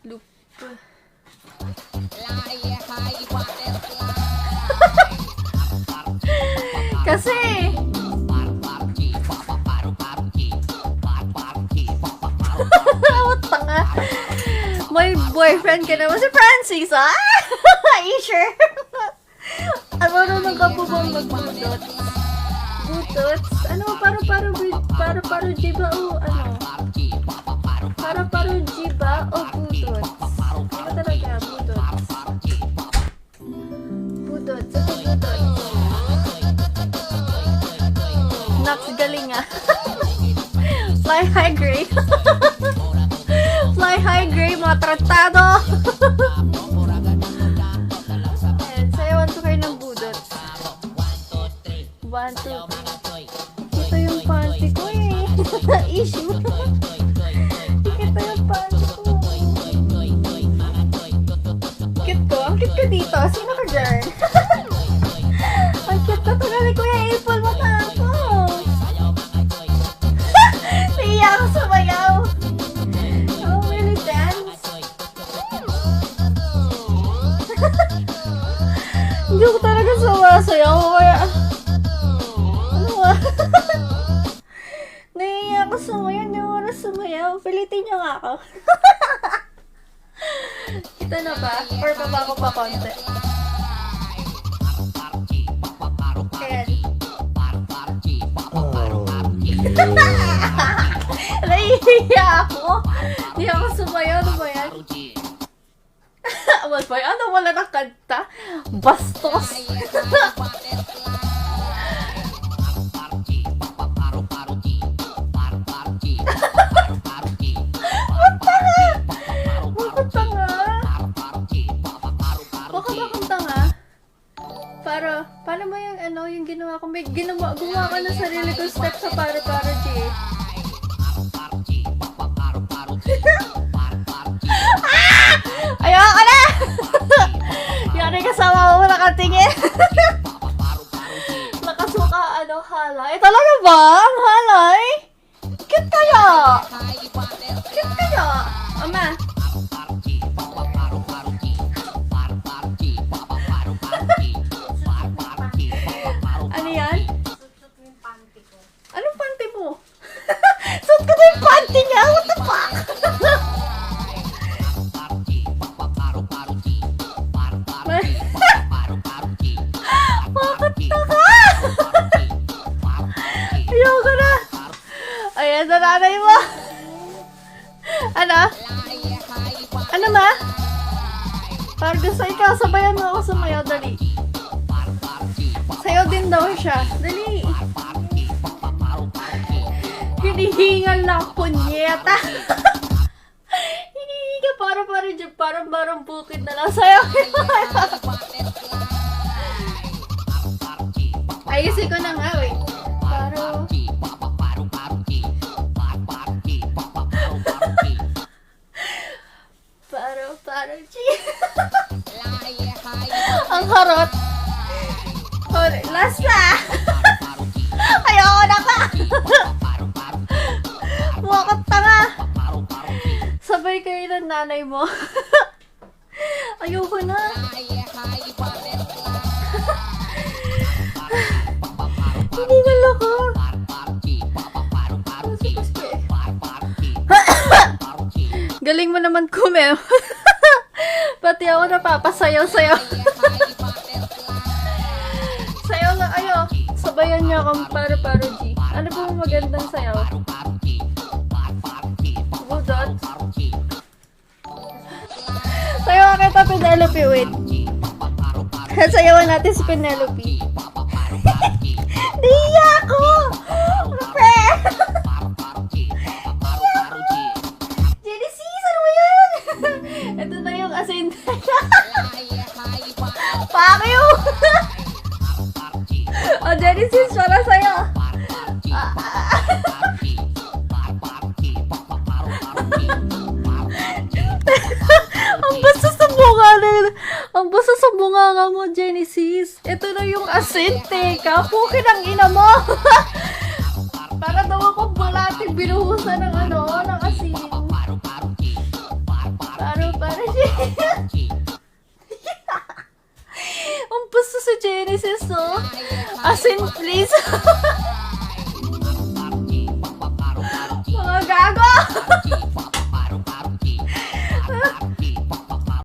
Loop. Kasi, tanga. May boyfriend ka naman si Francis, ah? Sure? Marunong ka po bang magbutot? Butots? Ano? Paro jiba o ano? Paro jiba o butots? Ano talaga? Butots? Butots? Ito butots? Nox, galing ah. Fly high grade. Fly high grade, mga tratado. Ayan, sayawan ko kayo ng budot. 1, 2, 3. Ito yung panty ko eh. Issue. Ito yung panty ko. Cute ko. Ang cute ko dito. Sino ka dyan? Ang cute ko. Tagali ko yung April mata ako. Naiya ako sumayaw. Oh, really dance? Hindi ko talaga sumasayaw. Kaya... Ano ba? Naiya ako sumayaw. Hindi mo na sumayaw. Pilitin niyo nga ako. Kita na ba? Or baba ko pa konti? Ayan. Naiiya ako. Hindi ako sumayaw. Ano ba yan? Ano wala na kanta? Bastos. Bakit tanga? Bakit tanga? Paano mo yung ano, yung ginawa ko? May gumawa ka ng sarili ko step sa paro G. Ayoko na! Yan ay kasama mo nakatingin. Nakasuka, halay. Talaga ba? Ang halay? Cute kaya? Cute kaya? Ama. Ano yan? Anong panty mo? Suot ko na yung panty niya? What the fuck? Bakit taka? Ayoko na. Ayan na nanay mo. Ano? Ano ma? Parang gusto ikaw, sabayan mo ako sumayaw, dali. Sayaw din daw siya. Dali. Hinihingal lang, punyeta. Hinihingal, parang bukid na lang. Sayaw. Ayusin ko na nga, wait. Paro, G. Ang harot. Last na. Ayoko na ka. Wakot tanga. Sabay kayo ng nanay mo. Ayoko na. Hindi na loko. Galing mo naman kumem. Pati ako napapasayaw-sayaw. Sayaw lang, ayo. Sabayan niyo akong paro G. Ano po magandang sayaw? Budot. Sayaw kita, Penelope, wait. Sayawan natin si Penelope. Diya ako! Genesis, ano yan? Ito na yung asin. Fuck you! Oh, Genesis, para sa'yo. Ang basta sa bunga na. Ang basta sa bunga mo, Genesis. Ito na yung asin, teka. Pukin ang ina mo. Para daw ako bulating binuhusan ng ng asin. ni sis, oh. As in, please.